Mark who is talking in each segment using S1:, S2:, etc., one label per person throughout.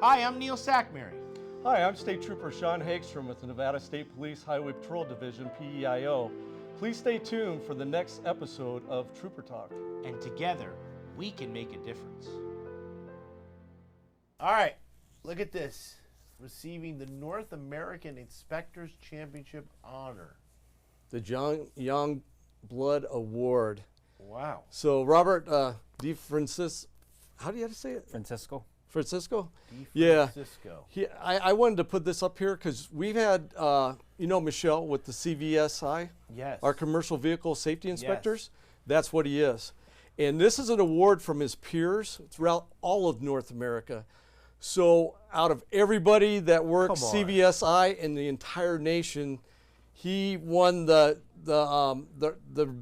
S1: Hi, I'm Neil Sackmary.
S2: Hi, I'm State Trooper Sean Hagstrom with the Nevada State Police Highway Patrol Division, PEIO. Please stay tuned for the next episode of Trooper Talk.
S1: And together, we can make a difference.
S3: All right, look at this. Receiving the North American Inspectors Championship honor.
S2: The Young Blood Award.
S3: Wow.
S2: So Robert DeFrancisco, how do you have to say it?
S4: Francisco.
S2: Francisco?
S3: Francisco.
S2: I wanted to put this up here because we've had, Michelle with the CVSI,
S3: Yes.
S2: our commercial vehicle safety inspectors. That's what he is. And this is an award from his peers throughout all of North America. So out of everybody that works
S3: Come on.
S2: CVSI in the entire nation, he won the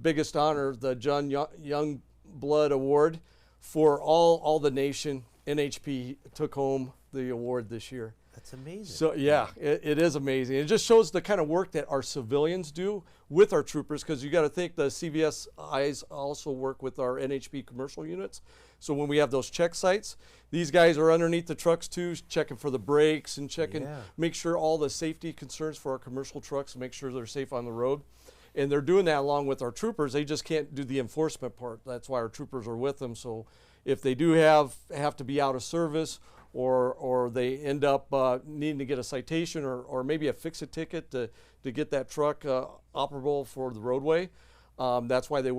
S2: biggest honor, the John Young Blood Award for all the nation. NHP took home the award this year.
S3: That's amazing.
S2: So yeah, it is amazing. It just shows the kind of work that our civilians do with our troopers, because you got to think the CVSIs also work with our NHP commercial units. So when we have those check sites, these guys are underneath the trucks too, checking for the brakes and checking,
S3: Yeah.
S2: make sure all the safety concerns for our commercial trucks, make sure they're safe on the road. And they're doing that along with our troopers. They just can't do the enforcement part. That's why our troopers are with them. So if they do have to be out of service, or they end up needing to get a citation or maybe a fix-it ticket to get that truck operable for the roadway, that's why they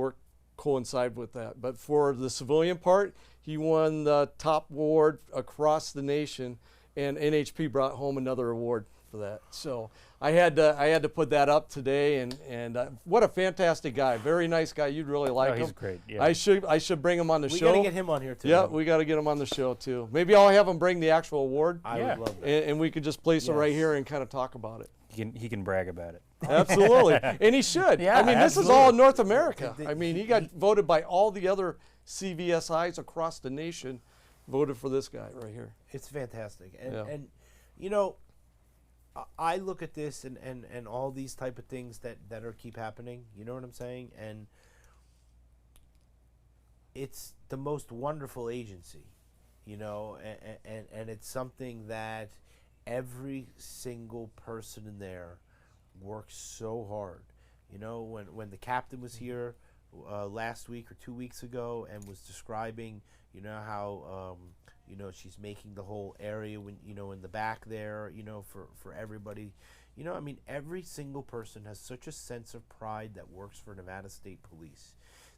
S2: coincide with that. But for the civilian part, he won the top award across the nation, and NHP brought home another award for that. So I had to put that up today, and what a fantastic guy, very nice guy. You'd really like him.
S4: He's great. Yeah.
S2: I should bring him on the
S3: we
S2: show.
S3: got to get him on here too.
S2: Yeah, we got to get him on the show too. Maybe I'll have him bring the actual award,
S3: I
S4: Yeah.
S3: would love that.
S2: and we could just place it right
S3: Yes.
S2: here and kind of talk about it.
S4: He can brag about it.
S2: Absolutely, and he should.
S4: Yeah,
S2: I mean, this is
S4: absolutely.
S2: all North America.
S3: Th-
S2: I mean, he
S3: he-
S2: got voted by all the other CVSIs across the nation, voted for this guy right here.
S3: It's fantastic. And,
S2: Yeah.
S3: and I look at this and all these type of things that are keep happening. You know what I'm saying? And it's the most wonderful agency, and it's something that every single person in there works so hard. When the captain was here last week or 2 weeks ago and was describing, how she's making the whole area when in the back there, for everybody. Every single person has such a sense of pride that works for Nevada State Police.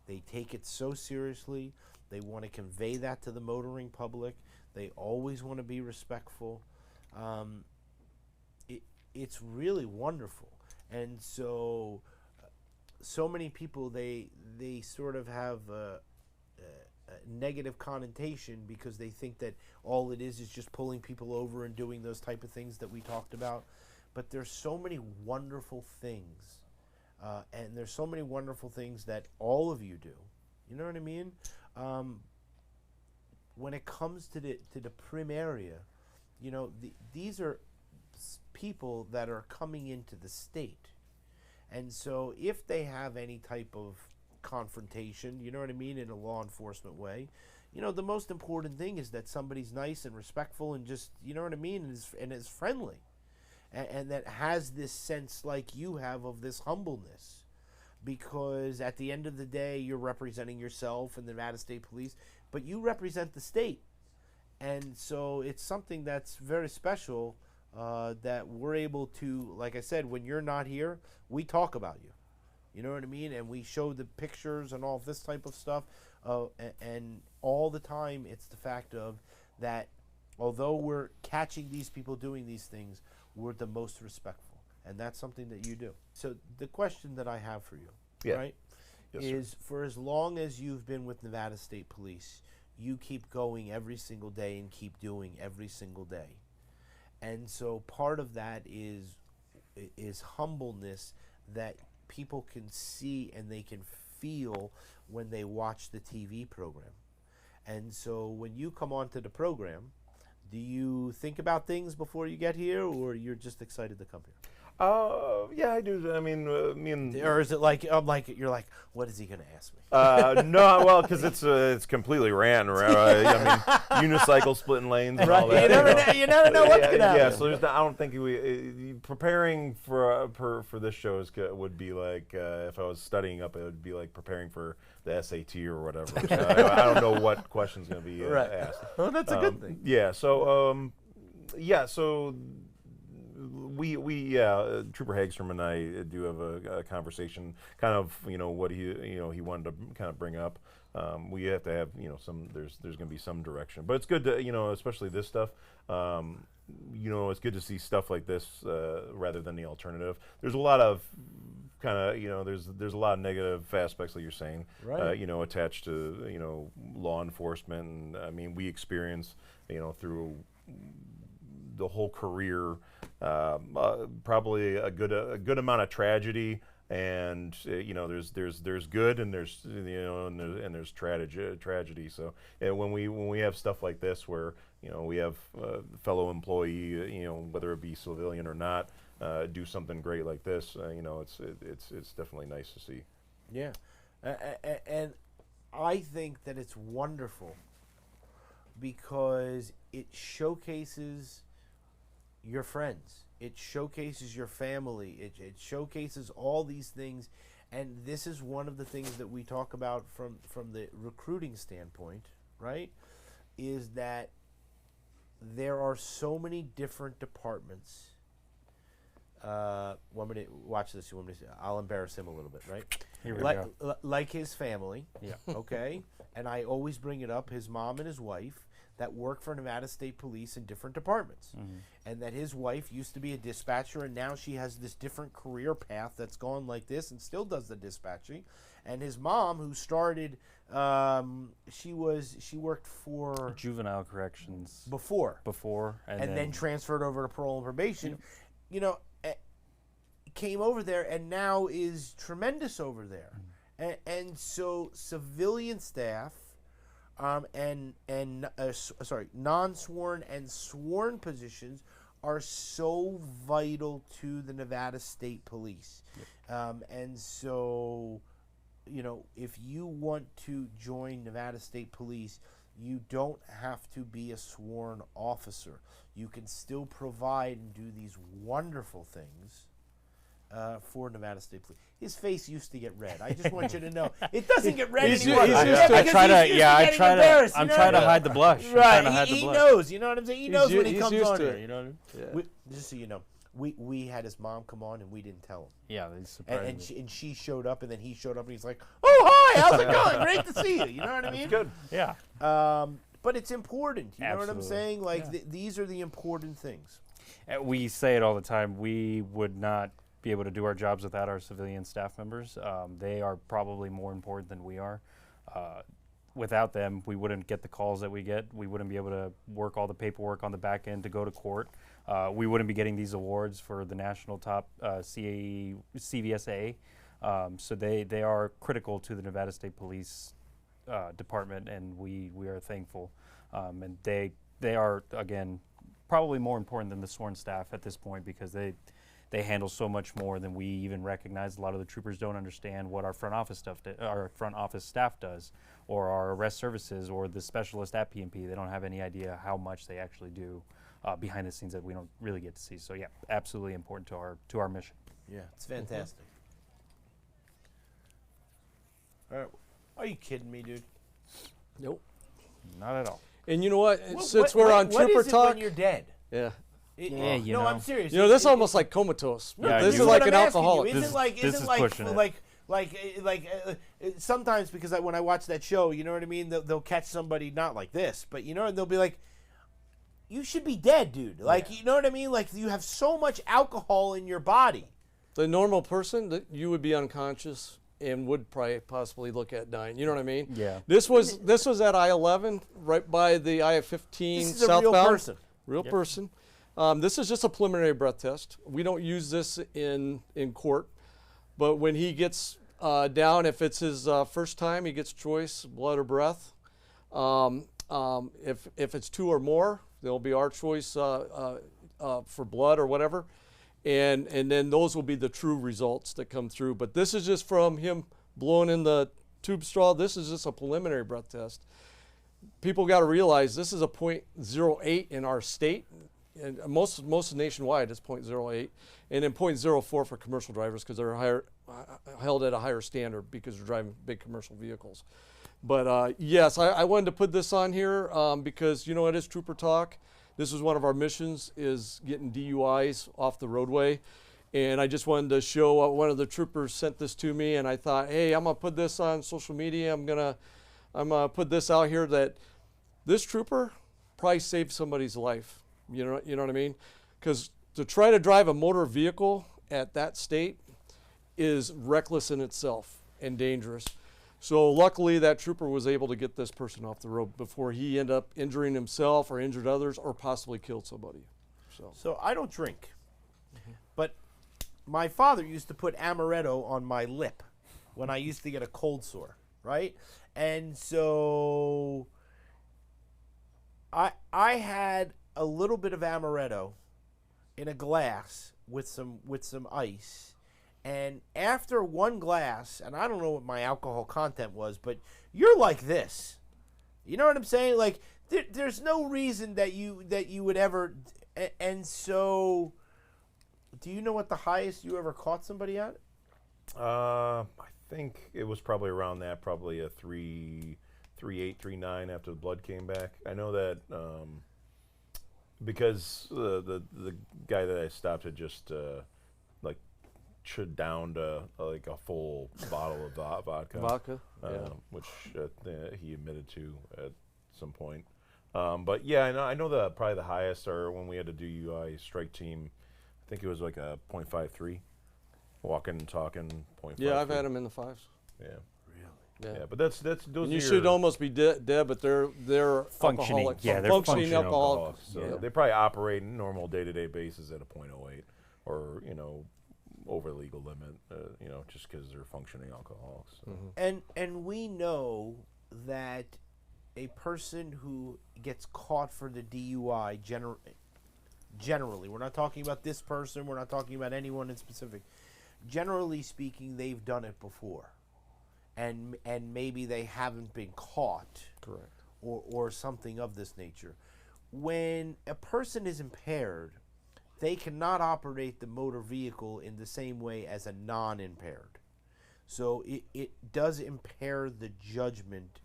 S3: They take it so seriously. They want to convey that to the motoring public. They always want to be respectful. It's really wonderful. And so many people, they sort of have a negative connotation because they think that all it is just pulling people over and doing those type of things that we talked about. But there's so many wonderful things, and there's so many wonderful things that all of you do. You know what I mean? When it comes to the Prim area, these are people that are coming into the state, and so if they have any type of confrontation, you know what I mean, in a law enforcement way, the most important thing is that somebody's nice and respectful and just, you know what I mean, and is friendly, and that has this sense like you have of this humbleness, because at the end of the day, you're representing yourself and the Nevada State Police, but you represent the state, and so it's something that's very special, that we're able to, like I said, when you're not here, we talk about you. You know what I mean? And we show the pictures and all this type of stuff. And all the time, it's the fact of that, although we're catching these people doing these things, we're the most respectful. And that's something that you do. So the question that I have for you,
S5: Yeah.
S3: right,
S5: Yes, sir.
S3: is for as long as you've been with Nevada State Police, you keep going every single day and keep doing every single day. And so part of that is humbleness that people can see and they can feel when they watch the TV program. And so when you come onto the program, do you think about things before you get here, or you're just excited to come here?
S4: Yeah, I do. I mean, me and
S3: Or is it like you're like, what is he gonna ask me?
S4: no, well, because it's completely random, right? I mean, unicycle splitting lanes and all that.
S3: You never know what's
S4: yeah,
S3: gonna happen.
S4: yeah, so I don't think preparing for this show would be like if I was studying up, it would be like preparing for the SAT or whatever. So I don't know what question's going to be asked.
S3: Well, that's a good thing.
S4: Yeah. So So Trooper Hagstrom and I do have a conversation, kind of what he wanted to kind of bring up. We have to have there's going to be some direction, but it's good to especially this stuff. It's good to see stuff like this rather than the alternative. There's a lot of kind of there's a lot of negative aspects like you're saying,
S3: right?
S4: Attached to law enforcement, and I mean we experience through the whole career probably a good amount of tragedy. And there's good and there's and there's tragedy. So when we have stuff like this where we have a fellow employee whether it be civilian or not do something great like this, it's definitely nice to see.
S3: Yeah, and I think that it's wonderful because it showcases your friends. It showcases your family. It showcases all these things, and this is one of the things that we talk about from the recruiting standpoint, right? Is that there are so many different departments. Want me to watch this? You want me to? I'll embarrass him a little bit, right?
S5: Here we
S3: go. Like his family.
S5: Yeah.
S3: Okay. And I always bring it up. His mom and his wife that work for Nevada State Police in different departments.
S5: Mm-hmm.
S3: And that his wife used to be a dispatcher, and now she has this different career path that's gone like this and still does the dispatching. And his mom, who started, she worked for
S5: juvenile corrections
S3: before,
S5: and
S3: then transferred over to parole and probation. Came over there and now is tremendous over there. Mm-hmm. And so civilian staff non-sworn and sworn positions are so vital to the Nevada State Police. Yep. And so, if you want to join Nevada State Police, you don't have to be a sworn officer. You can still provide and do these wonderful things for Nevada State Police. His face used to get red. I just want you to know it doesn't get red anymore.
S5: I'm trying to hide the blush.
S3: Right, he knows. You know what I'm saying? He knows when he comes on
S2: here.
S3: You know what I mean? Just so you know, we had his mom come on and we didn't tell him.
S5: Yeah, they surprised
S3: and she showed up and then he showed up and he's like, "Oh hi, how's it going? Great to see you." You know what I mean?
S4: That's good.
S5: Yeah.
S3: But it's important. You know what I'm saying? Like these are the important things.
S5: We say it all the time. We would not be able to do our jobs without our civilian staff members. They are probably more important than we are. Without them, we wouldn't get the calls that we get. We wouldn't be able to work all the paperwork on the back end to go to court. We wouldn't be getting these awards for the national top CVSA. So they are critical to the Nevada State Police Department, and we are thankful. And they are, again, probably more important than the sworn staff at this point because they handle so much more than we even recognize. A lot of the troopers don't understand what our front office staff does, or our arrest services, or the specialist at PMP. They don't have any idea how much they actually do behind the scenes that we don't really get to see. So yeah, absolutely important to our mission.
S3: Yeah, it's fantastic. All right, are you kidding me, dude?
S2: Nope.
S5: Not at all.
S2: And you know what? Since we're on Trooper
S3: what is
S2: Talk,
S3: it when you're dead?
S2: yeah.
S3: No, I'm serious.
S2: This is almost like comatose.
S5: Yeah,
S2: this
S5: you-
S2: is like
S3: what
S2: an
S3: I'm asking
S2: alcoholic.
S3: you. Isn't like sometimes because when I watch that show, you know what I mean? They'll catch somebody not like this, but they'll be like, "You should be dead, dude." Like you know what I mean? Like you have so much alcohol in your body.
S2: The normal person, you would be unconscious and would probably possibly look at dying. You know what I mean?
S5: Yeah.
S2: This was at I-11, right by the I-15
S3: This is
S2: southbound.
S3: a real person.
S2: Real person. This is just a preliminary breath test. We don't use this in court, but when he gets down, if it's his first time, he gets choice, blood or breath. If it's two or more, there'll be our choice for blood or whatever. and then those will be the true results that come through. But this is just from him blowing in the tube straw. This is just a preliminary breath test. People got to realize this is a .08 in our state, and most nationwide is .08, and then .04 for commercial drivers because they're held at a higher standard because they're driving big commercial vehicles. But yes, I wanted to put this on here because it is Trooper Talk. This is one of our missions, is getting DUIs off the roadway. And I just wanted to show one of the troopers sent this to me, and I thought, hey, I'm gonna put this on social media. I'm gonna put this out here that this trooper probably saved somebody's life. You know what I mean? Because to try to drive a motor vehicle at that state is reckless in itself and dangerous. So luckily that trooper was able to get this person off the road before he ended up injuring himself or injured others or possibly killed somebody.
S3: So I don't drink, but my father used to put amaretto on my lip when I used to get a cold sore, right? And so I had a little bit of amaretto in a glass with some ice. And after one glass, and I don't know what my alcohol content was, but you're like this. You know what I'm saying? Like there's no reason that you would ever. And so, do you know what the highest you ever caught somebody at?
S4: I think it was probably around that, probably a 3.8, 3.9 after the blood came back. I know that because the guy that I stopped had just downed like a full bottle of vodka.
S2: Yeah.
S4: Which he admitted to at some point. But yeah, I know that probably the highest are when we had a DUI strike team. I think it was like a .53. Walking and talking .53.
S2: Yeah, I've had them in the fives.
S4: Yeah.
S2: Yeah.
S4: Yeah, but that's those.
S2: And you
S4: are
S2: should almost be dead, but they're
S5: Functioning.
S2: alcoholics.
S5: Yeah, they're
S2: functioning
S5: functional
S2: alcoholics.
S4: So
S5: Yeah.
S4: they probably operate in normal day-to-day basis at a .08, or over legal limit. Just because they're functioning alcoholics. So.
S3: And we know that a person who gets caught for the DUI generally, we're not talking about this person, we're not talking about anyone in specific. Generally speaking, they've done it before, and maybe they haven't been caught.
S2: Correct.
S3: Or something of this nature. When a person is impaired, they cannot operate the motor vehicle in the same way as a non-impaired. So it does impair the judgment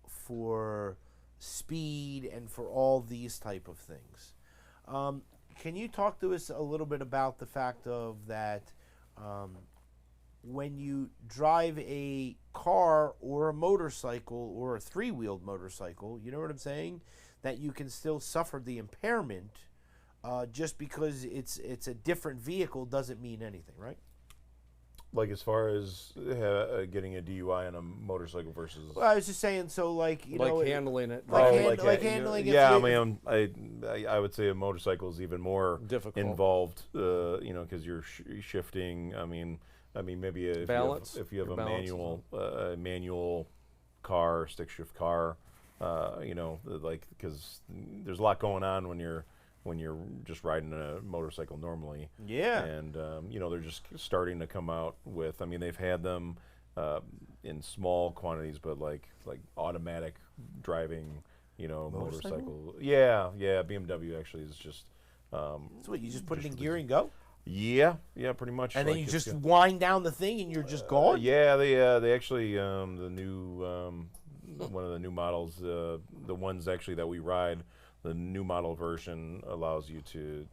S3: for speed and for all these type of things. Can you talk to us a little bit about the fact of that when you drive a car or a motorcycle or a three-wheeled motorcycle, you know what I'm saying, that you can still suffer the impairment just because it's a different vehicle doesn't mean anything, right?
S4: Like as far as getting a DUI on a motorcycle versus.
S3: Well, I was just saying, so
S2: handling it.
S3: Handling it.
S4: Yeah, I would say a motorcycle is even more
S2: difficult
S4: involved. Because you're shifting. I mean, maybe if you have a manual car, stick shift car, because there's a lot going on when you're just riding a motorcycle normally.
S3: Yeah.
S4: And they're just starting to come out with. I mean, they've had them in small quantities, but like automatic driving. Motorcycle. Yeah. BMW actually is just.
S3: So what, you just put it in gear and go?
S4: Yeah, pretty much.
S3: And then you just wind down the thing and you're just gone?
S4: Yeah, they actually the new one of the new models, the ones actually that we ride, the new model version allows you to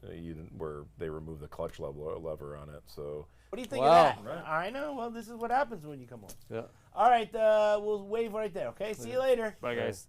S4: where they remove the clutch lever on it. So
S3: what do you think of that? Right. I know. Well, this is what happens when you come home.
S2: Yeah.
S3: All right, we'll wave right there. Okay. See you later.
S5: Bye, guys.